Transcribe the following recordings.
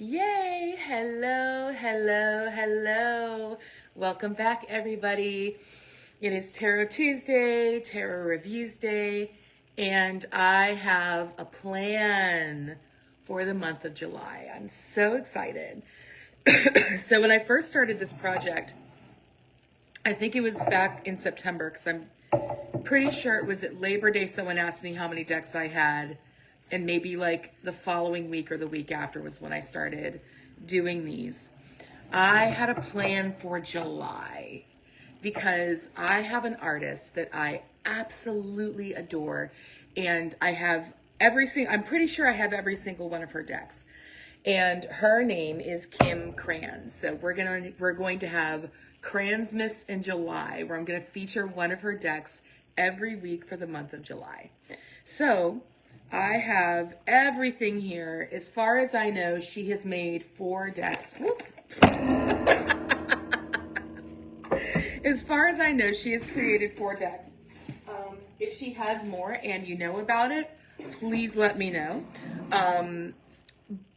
Yay! Hello, hello, hello. Welcome back, everybody. It is Tarot Tuesday, Tarot Reviews Day, and I have a plan for the month of July. I'm so excited. So when I first started this project, I think it was back in September, because I'm pretty sure it was at Labor Day someone asked me how many decks I had, and maybe like the following week or the week after was when I started doing these. I had a plan for July because I have an artist that I absolutely adore, and I have I'm pretty sure I have every single one of her decks. And her name is Kim Krans. So we're going to have Kransmas in July, where I'm going to feature one of her decks every week for the month of July. So I have everything here. As far as I know, she has made 4 decks. Whoop. As far as I know, she has created 4 decks. If she has more and you know about it, please let me know.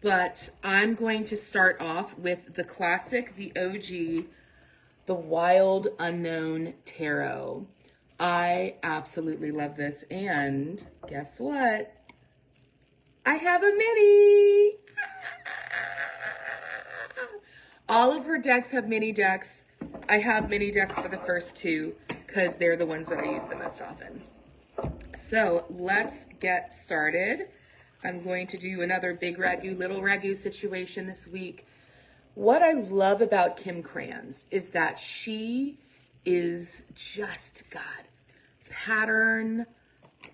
But I'm going to start off with the classic, the OG, the Wild Unknown Tarot. I absolutely love this. And guess what? I have a mini. All of her decks have mini decks. I have mini decks for the first 2 because they're the ones that I use the most often. So let's get started. I'm going to do another big ragu, little ragu situation this week. What I love about Kim Krans is that she is just, God, pattern,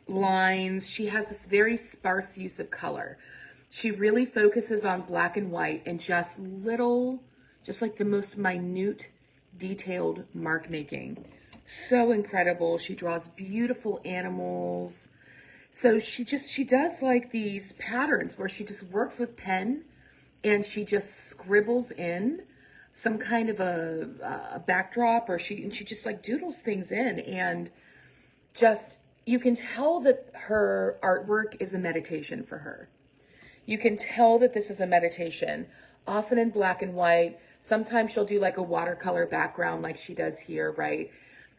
lines. She has this very sparse use of color. She really focuses on black and white and just like the most minute, detailed mark making. So incredible. She draws beautiful animals. So she does like these patterns where she just works with pen and she just scribbles in some kind of a backdrop, or she just like doodles things in, and just, you can tell that her artwork is a meditation for her. You can tell that this is a meditation, often in black and white. Sometimes she'll do like a watercolor background like she does here, right?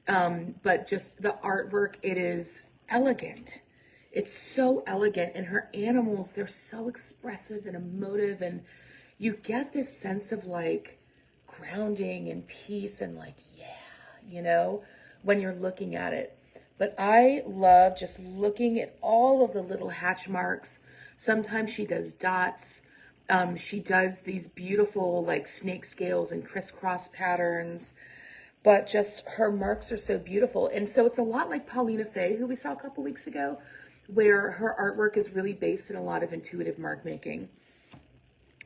But just the artwork, it is elegant. It's so elegant, and her animals, they're so expressive and emotive, and you get this sense of like grounding and peace and like, yeah, when you're looking at it. But I love just looking at all of the little hatch marks. Sometimes she does dots. She does these beautiful like snake scales and crisscross patterns. But just her marks are so beautiful. And so it's a lot like Paulina Fay, who we saw a couple weeks ago, where her artwork is really based in a lot of intuitive mark making.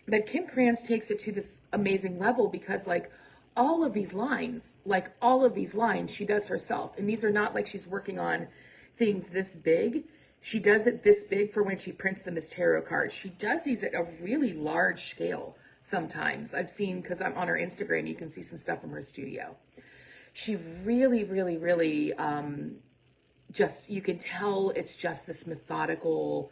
But Kim Krans takes it to this amazing level because like all of these lines, she does herself. And these are not like she's working on things this big. She does it this big for when she prints them as tarot cards. She does these at a really large scale sometimes. I've seen, because I'm on her Instagram, you can see some stuff from her studio. She really, really, really, just, you can tell it's just this methodical,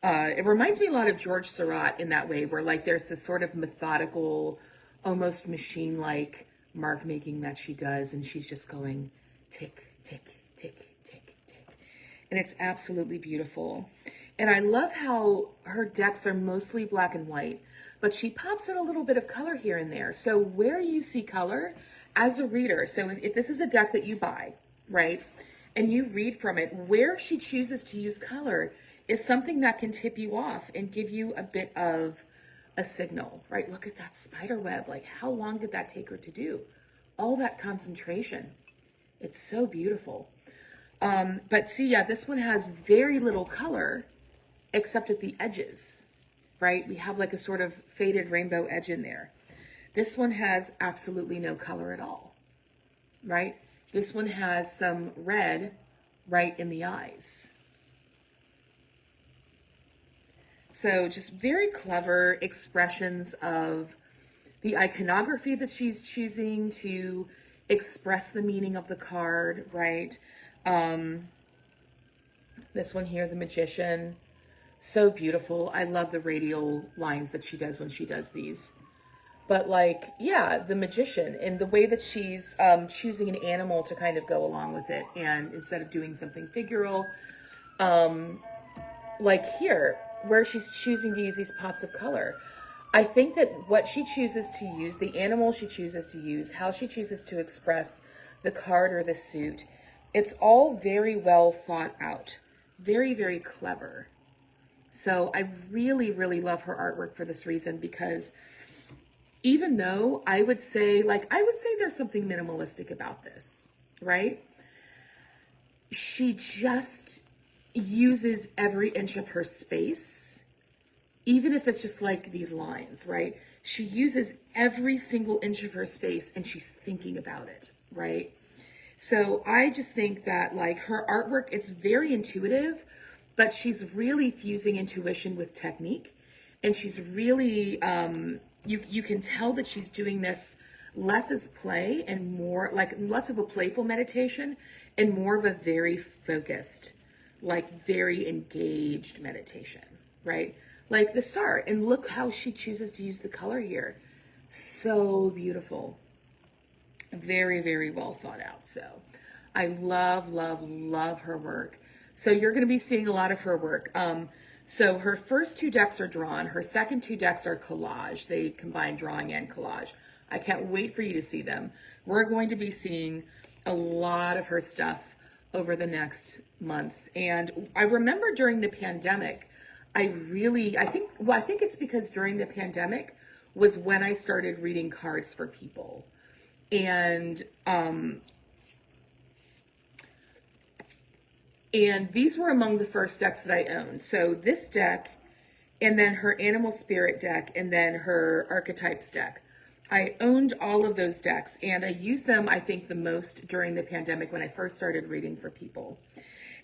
it reminds me a lot of George Seurat in that way, where like there's this sort of methodical, almost machine-like mark making that she does, and she's just going tick, tick, tick, tick, tick. And it's absolutely beautiful. And I love how her decks are mostly black and white, but she pops in a little bit of color here and there. So where you see color as a reader, so if this is a deck that you buy, right, and you read from it, where she chooses to use color is something that can tip you off and give you a bit of a signal, right? Look at that spider web. Like, how long did that take her to do? All that concentration. It's so beautiful. But see, yeah, this one has very little color except at the edges, right? We have like a sort of faded rainbow edge in there. This one has absolutely no color at all, right? This one has some red right in the eyes. So just very clever expressions of the iconography that she's choosing to express the meaning of the card, right? This one here, the Magician. So beautiful. I love the radial lines that she does when she does these. But like, yeah, the magician and the way that she's choosing an animal to kind of go along with it. And instead of doing something figural, like here, where she's choosing to use these pops of color. I think that what she chooses to use, the animal she chooses to use, how she chooses to express the card or the suit, it's all very well thought out. Very, very clever. So I really, really love her artwork for this reason, because even though I would say there's something minimalistic about this, right? She just uses every inch of her space, even if it's just like these lines, right? She uses every single inch of her space and she's thinking about it, right? So I just think that like her artwork, it's very intuitive, but she's really fusing intuition with technique. And she's really, you can tell that she's doing this less as play and more like less of a playful meditation and more of a very focused, like very engaged meditation, right? Like the star. And look how she chooses to use the color here. So beautiful. Very, very well thought out. So I love, love, love her work. So you're going to be seeing a lot of her work. So her first two decks are drawn. Her second two decks are collage. They combine drawing and collage. I can't wait for you to see them. We're going to be seeing a lot of her stuff over the next month. And I remember during the pandemic, I think it's because during the pandemic was when I started reading cards for people. And these were among the first decks that I owned. So this deck, and then her Animal Spirit deck, and then her Archetypes deck. I owned all of those decks, and I used them, I think, the most during the pandemic when I first started reading for people.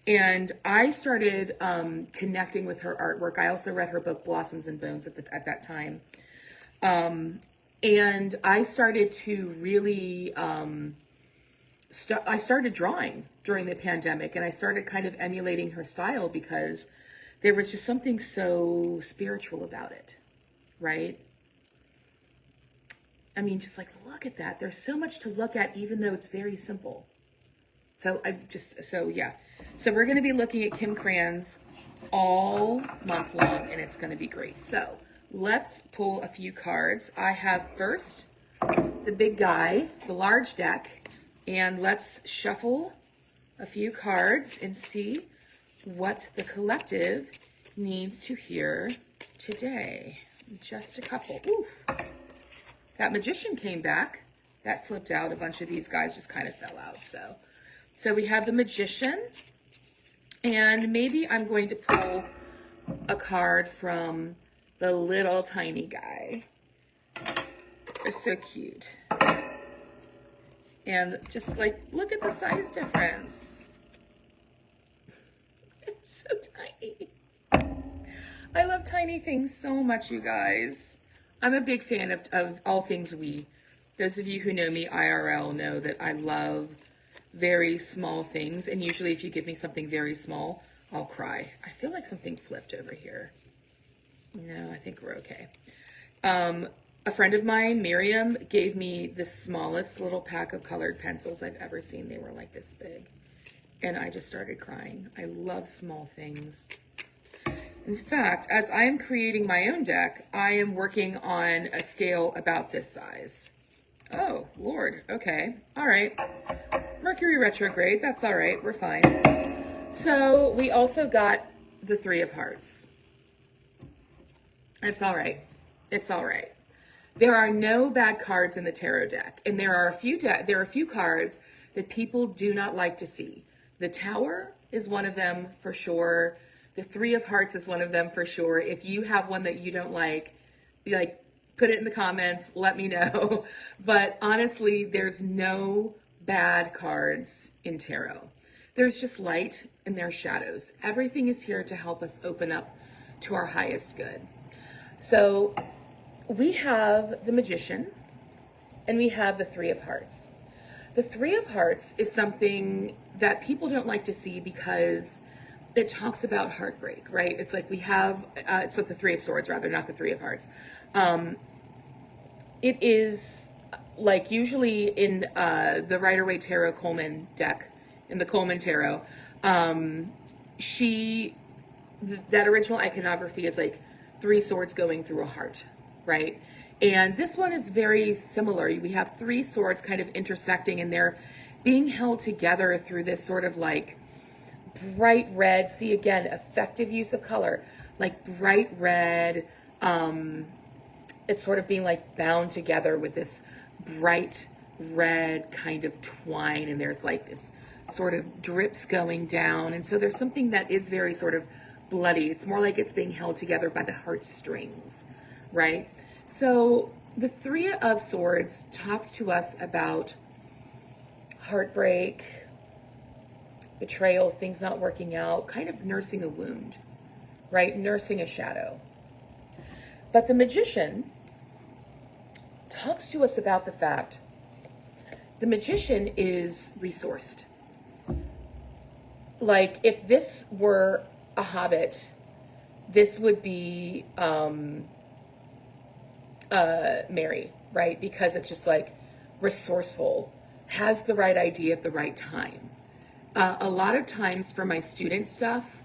And I started connecting with her artwork. I also read her book, Blossoms and Bones, at that time. And I started to really, I started drawing during the pandemic, and I started kind of emulating her style because there was just something so spiritual about it, right? I mean, just like, look at that. There's so much to look at, even though it's very simple. So yeah. So we're going to be looking at Kim Krans all month long, and it's going to be great. So let's pull a few cards. I have first the big guy, the large deck, and let's shuffle a few cards and see what the collective needs to hear today. Just a couple. Ooh, that magician came back. That flipped out. A bunch of these guys just kind of fell out. So we have the magician, and maybe I'm going to pull a card from the little tiny guy. They're so cute. And just like, look at the size difference. It's so tiny. I love tiny things so much, you guys. I'm a big fan of all things wee. Those of you who know me IRL know that I love very small things. And usually if you give me something very small, I'll cry. I feel like something flipped over here. No, I think we're okay. A friend of mine, Miriam, gave me the smallest little pack of colored pencils I've ever seen. They were like this big. And I just started crying. I love small things. In fact, as I am creating my own deck, I am working on a scale about this size. Oh, Lord. Okay. All right. Mercury retrograde. That's all right. We're fine. So we also got the Three of Hearts. It's all right. It's all right. There are no bad cards in the tarot deck, and there are a few cards that people do not like to see. The Tower is one of them for sure. The Three of Hearts is one of them for sure. If you have one that you don't like, put it in the comments, let me know. But honestly, there's no bad cards in tarot. There's just light and there's shadows. Everything is here to help us open up to our highest good. So we have the Magician and we have the Three of Hearts. The Three of Hearts is something that people don't like to see because it talks about heartbreak, right? It's like we have, it's like the Three of Swords, rather, not the Three of Hearts. It is like usually in the Rider-Waite Tarot Coleman deck, in the Coleman Tarot, that original iconography is like three swords going through a heart, right? And this one is very similar. We have three swords kind of intersecting, and they're being held together through this sort of like bright red. See, again, effective use of color, like bright red. It's sort of being like bound together with this bright red kind of twine, and there's like this sort of drips going down. And so there's something that is very sort of bloody. It's more like it's being held together by the heartstrings, right? So the Three of Swords talks to us about heartbreak, betrayal, things not working out, kind of nursing a wound, right? Nursing a shadow. But the Magician talks to us about the fact the Magician is resourced. Like, if this were a hobbit, this would be Mary, right? Because it's just like resourceful, has the right idea at the right time. A lot of times for my student stuff,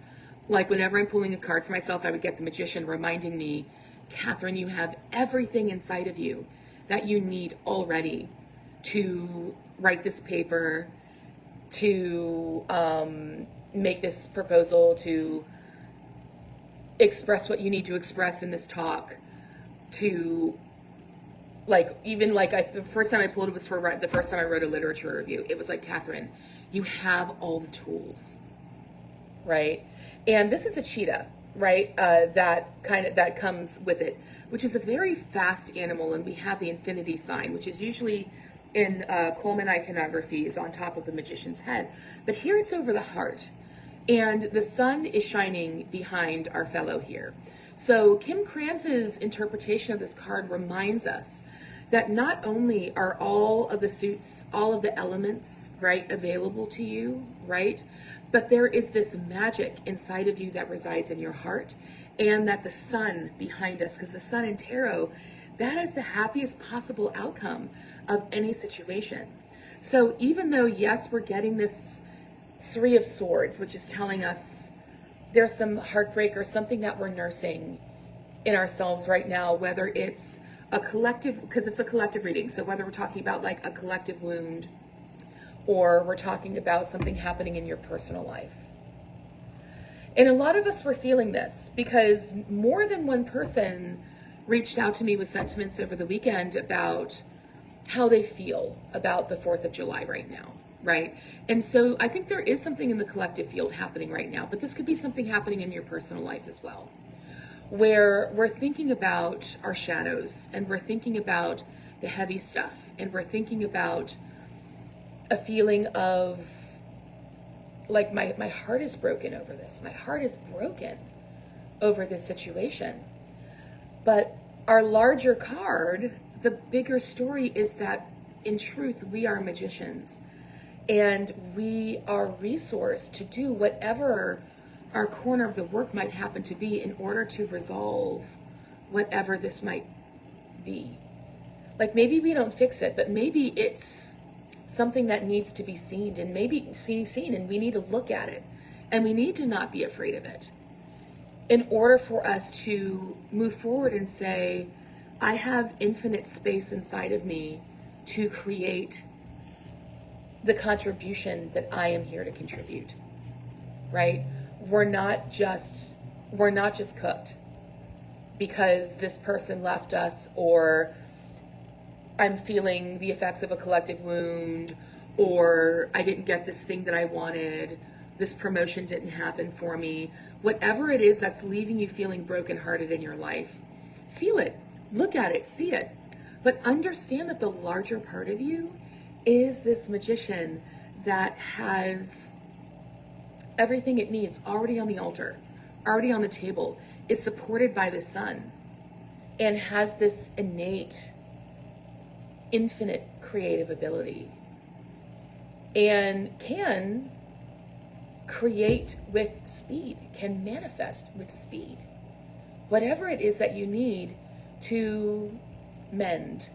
like whenever I'm pulling a card for myself, I would get the Magician reminding me, Catherine, you have everything inside of you that you need already to write this paper, to make this proposal, to express what you need to express in this talk, to like, even like the first time I pulled it was for the first time I wrote a literature review. It was like, Catherine, you have all the tools, right? And this is a cheetah, right? That comes with it, which is a very fast animal. And we have the infinity sign, which is usually in Coleman iconography is on top of the Magician's head. But here it's over the heart. And the sun is shining behind our fellow here. So Kim Krans' interpretation of this card reminds us that not only are all of the suits, all of the elements, right, available to you, right, but there is this magic inside of you that resides in your heart, and that the sun behind us, because the sun in tarot, that is the happiest possible outcome of any situation. So even though, yes, we're getting this Three of Swords, which is telling us there's some heartbreak or something that we're nursing in ourselves right now, whether it's a collective, because it's a collective reading, so whether we're talking about like a collective wound or we're talking about something happening in your personal life. And a lot of us were feeling this because more than one person reached out to me with sentiments over the weekend about how they feel about the 4th of July right now, right? And so I think there is something in the collective field happening right now, but this could be something happening in your personal life as well, where we're thinking about our shadows, and we're thinking about the heavy stuff, and we're thinking about a feeling of like my heart is broken over this. My heart is broken over this situation. But our larger card, the bigger story is that in truth, we are magicians, and we are resourced to do whatever our corner of the work might happen to be in order to resolve whatever this might be. Like, maybe we don't fix it, but maybe it's something that needs to be seen, and maybe seen, and we need to look at it, and we need to not be afraid of it in order for us to move forward and say, I have infinite space inside of me to create the contribution that I am here to contribute, right? We're not just cooked because this person left us, or I'm feeling the effects of a collective wound, or I didn't get this thing that I wanted, this promotion didn't happen for me. Whatever it is that's leaving you feeling brokenhearted in your life, feel it, look at it, see it, but understand that the larger part of you is this magician that has everything it needs already on the altar, already on the table, is supported by the sun, and has this innate, infinite creative ability, and can create with speed, can manifest with speed. Whatever it is that you need to mend,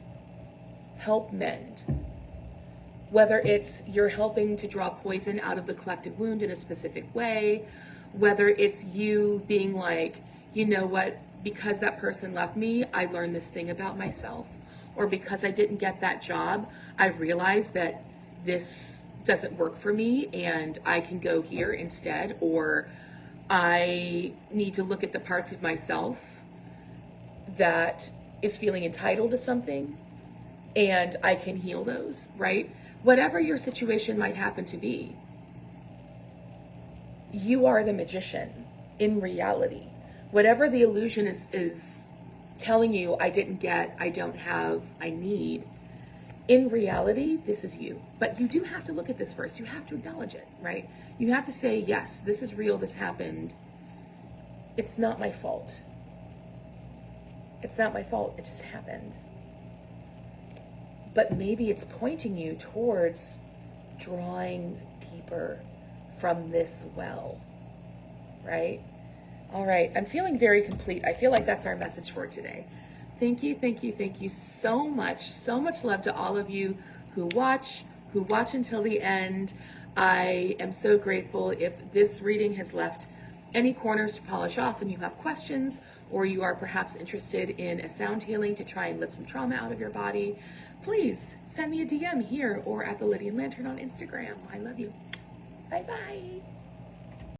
help mend. Whether it's you're helping to draw poison out of the collective wound in a specific way, whether it's you being like, you know what, because that person left me, I learned this thing about myself. Or because I didn't get that job, I realized that this doesn't work for me and I can go here instead. Or I need to look at the parts of myself that is feeling entitled to something and I can heal those, right? Whatever your situation might happen to be, you are the magician in reality. Whatever the illusion is telling you, I didn't get, I don't have, I need, in reality, this is you. But you do have to look at this first. You have to acknowledge it, right? You have to say, yes, this is real, this happened. It's not my fault. It's not my fault, it just happened. But maybe it's pointing you towards drawing deeper from this well, right? All right, I'm feeling very complete. I feel like that's our message for today. Thank you, thank you, thank you so much. So much love to all of you who watch until the end. I am so grateful. If this reading has left any corners to polish off and you have questions, or you are perhaps interested in a sound healing to try and lift some trauma out of your body, please send me a DM here or at the Lydian Lantern on Instagram. I love you. Bye-bye.